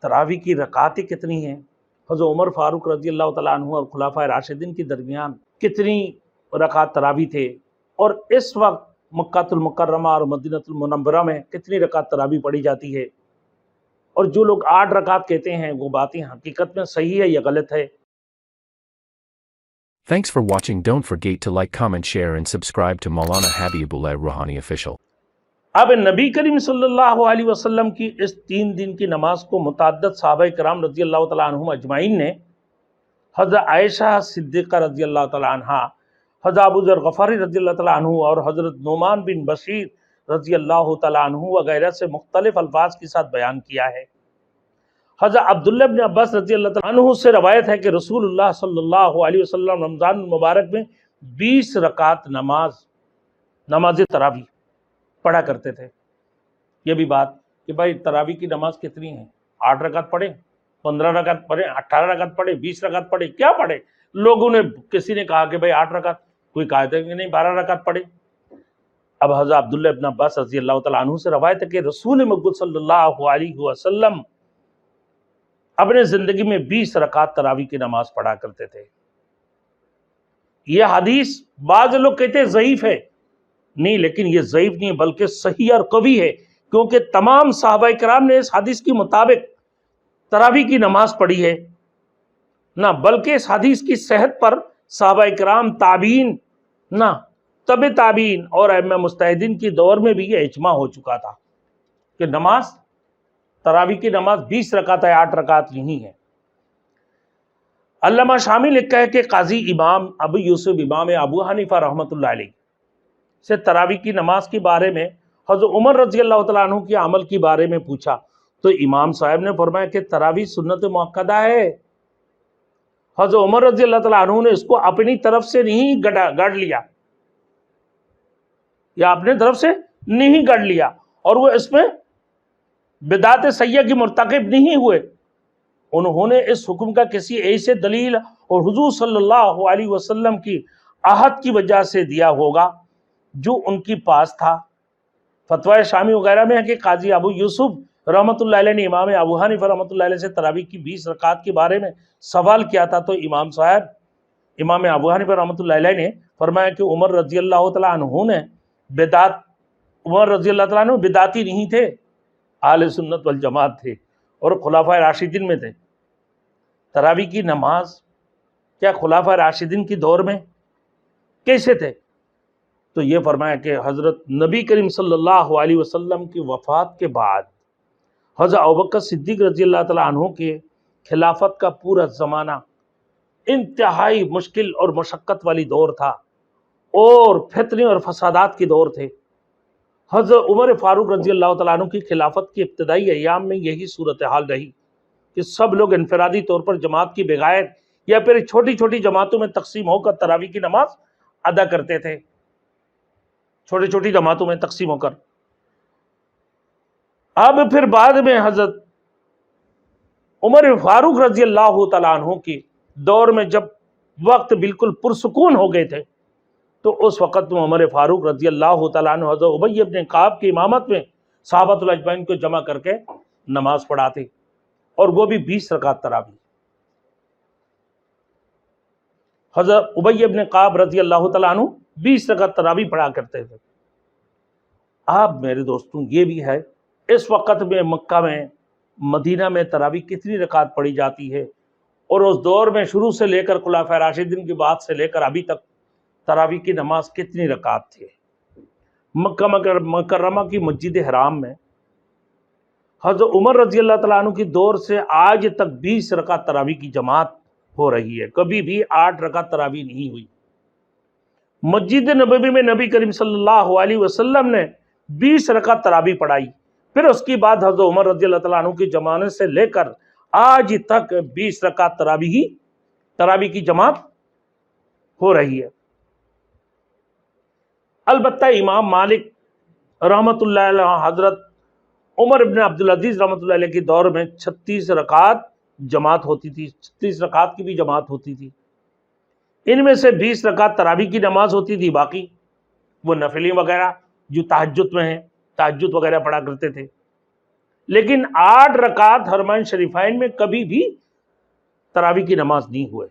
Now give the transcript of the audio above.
तरावी की रकातें कितनी हैं, हज़रत उमर फारूक रज़ी अल्लाह तआला अन्हु और खुलाफाए राशिदीन के दरमियान कितनी रकात तरावी थे, और इस वक्त मक्कातुल मुकर्रमा और मदीनतुल मुनव्वरा में कितनी रकात तरावी पढ़ी जाती है, और जो लोग 8 रकात कहते हैं वो बातें हकीकत में सही है या गलत है। Thanks for watching. Don't forget to like, comment, share and subscribe to Maulana Habibullah Ruhani Official. अब नबी करीम सल्लल्लाहु अलैहि वसल्लम की इस 3 दिन की नमाज को मुतअद्दिद सहाबाए किराम रज़ी अल्लाह तआला अन्हुम अजमाइन ने, हज़रत आयशा सिद्दीक़ा रज़ी अल्लाह तआला अन्हा, हज़रत अबू ज़र गफ़ारी रज़ी अल्लाह तआला अन्हु और हज़रत नुमान बिन बशीर रज़ी अल्लाह तआला अन्हु वगैरह से मुख्तलिफ अल्फाज के साथ बयान किया है। हज़रत अब्दुल्लाह इब्न अब्बास रज़ी अल्लाह तआला अन्हु से रवायत है कि रसूलुल्लाह सल्लल्लाहु अलैहि वसल्लम रमज़ान मुबारक में 20 रकात नमाज तरावी पढ़ा करते थे। ये भी बात कि भाई तरावी की नमाज कितनी है, 8 रकात पढ़े, 15 रकात पढ़े, 18 रकात पढ़े, 20 रकात पढ़े, क्या पढ़े। लोगों ने, किसी ने कहा कि भाई 8 रकात, कोई कहा था कि नहीं 12 रकात पढ़े। अब हज़रत अब्दुल्लाह इब्न अब्बास रज़ी अल्लाह तआला अन्हु से रवायत है कि रसूल मक़बूल सल्लल्लाहु अलैहि वसल्लम अपने जिंदगी में 20 रकात तरावी की नमाज पढ़ा करते थे। यह हदीस बाज़ लोग कहते हैं ज़ईफ है, नहीं, लेकिन ये ज़ईफ नहीं है बल्कि सही और कवी है, क्योंकि तमाम सहाबाए किराम ने इस हदीस के मुताबिक तरावी की नमाज पढ़ी है ना, बल्कि इस हदीस की सेहत पर सहाबाए किराम, ताबीन ना, तबे ताबीन और अइम्मा मुज्तहिदीन की दौर में भी ये इजमा हो चुका था कि नमाज तरावी की नमाज 20 रकात है, 8 रकात नहीं है। अल्लामा शामी लिखता है कि काजी इमाम अबू यूसुफ इमाम अबू हनीफा रहमतुल्लाह अलैह से तरावी की नमाज के बारे में हज़रत उमर रज़ी अल्लाह तआला अन्हु के अमल के बारे में पूछा, तो इमाम साहब ने फरमाया कि तरावी सुन्नत मुअक्कदा है। हज़रत उमर रज़ी अल्लाह तआला अन्हु ने इसको अपनी तरफ से नहीं गढ़ लिया, या अपने तरफ से नहीं गढ़ लिया, और वो इसमें बिदात सय्या की मुर्तकिब नहीं हुए। उन्होंने इस हुक्म का किसी ऐसे दलील और हुजूर सल्लल्लाहु अलैहि वसल्लम की आहद की वजह से दिया होगा जो उनकी पास था। फतवा शामी वगैरह में है कि काजी अबू यूसुफ रहमतुल्लाह अलैह ने इमाम अबू हनीफा रहमतुल्लाह अलैह से तरावी की 20 रकात के बारे में सवाल किया था, तो इमाम साहब इमाम अबू हनीफा रहमतुल्लाह अलैह ने फरमाया कि उमर रज़ी अल्लाह तआला अन्हु ने उमर रज़ी अल्लाह तआला अन्हु बिदाती नहीं थे, आले सुन्नत वल जमात थे और खुलाफाए राशिदीन में थे। तरावी की नमाज क्या खुलाफाए राशिदीन की दौर में कैसे थे, तो ये फरमाया कि हज़रत नबी करीम सल्लल्लाहु अलैहि वसल्लम की वफ़ात के बाद हज़रत अबू बकर सिद्दीक़ रज़ी अल्लाह तआला अन्हु के खिलाफत का पूरा ज़माना इंतहाई मुश्किल और मशक्क़त वाली दौर था, और फितने और फसादात के दौर थे। हज़रत उमर फारूक रज़ी अल्लाह तआला अन्हु की खिलाफत की इब्तिदाई अय्याम में यही सूरत हाल रही कि सब लोग इनफरादी तौर पर जमात की बगैर या फिर छोटी छोटी जमातों में तकसीम होकर तरावी की नमाज अदा करते थे, छोटी छोटी जमातों में तकसीम होकर। अब फिर बाद में हज़रत उमर फारूक रज़ी अल्लाह तआला अन्हु की दौर में जब वक्त बिल्कुल पुरसुकून हो गए थे, तो उस वक़्त में उमर फारूक रज़ी अल्लाह तआला अन्हु हज़रत उबय इब्न काब की इमामत में सहाबातुल अजमईन को जमा करके नमाज पढ़ाते, और वो भी 20 रकात तरावी। हज़रत उबय इब्न काब रज़ी अल्लाह तआला अन्हु 20 रकात तरावी पढ़ा करते थे। अब मेरे दोस्तों ये भी है, इस वक़्त में मक्का में, मदीना में तरावी कितनी रकात पढ़ी जाती है, और उस दौर में शुरू से लेकर खुलाफाए राशिदीन की बात से लेकर अभी तक तरावी की नमाज कितनी रकात थी। मक्का मुकर्रमा की मस्जिद हराम में हज़रत उमर रज़ी अल्लाह तआला अन्हु की दौर से आज तक 20 रकात तरावी की जमात हो रही है, कभी भी 8 रकात तरावी नहीं हुई। मस्जिद नबवी में नबी करीम सल्लल्लाहु अलैहि वसल्लम ने 20 रकात तरावी पढ़ाई, फिर उसके बाद हज़रत उमर रज़ी अल्लाह तआला अन्हु के ज़माने से लेकर आज तक 20 रकात तरावी की जमात हो रही है। अलबत्ता इमाम मालिक रहमतुल्लाह अलैह हज़रत उमर इब्न अब्दुल अजीज़ रहमतुल्लाह अलैह के दौर में 36 रकात जमात होती थी, 36 रकात की भी जमात होती थी। इनमें से 20 रकात तरावी की नमाज होती थी, बाकी वो नफिली वगैरह जो तहज्जुद में हैं, तहज्जुद वगैरह पढ़ा करते थे। لیکن 8 رکعت حرمین شریفین میں کبھی بھی تراویح کی نماز نہیں ہوئے.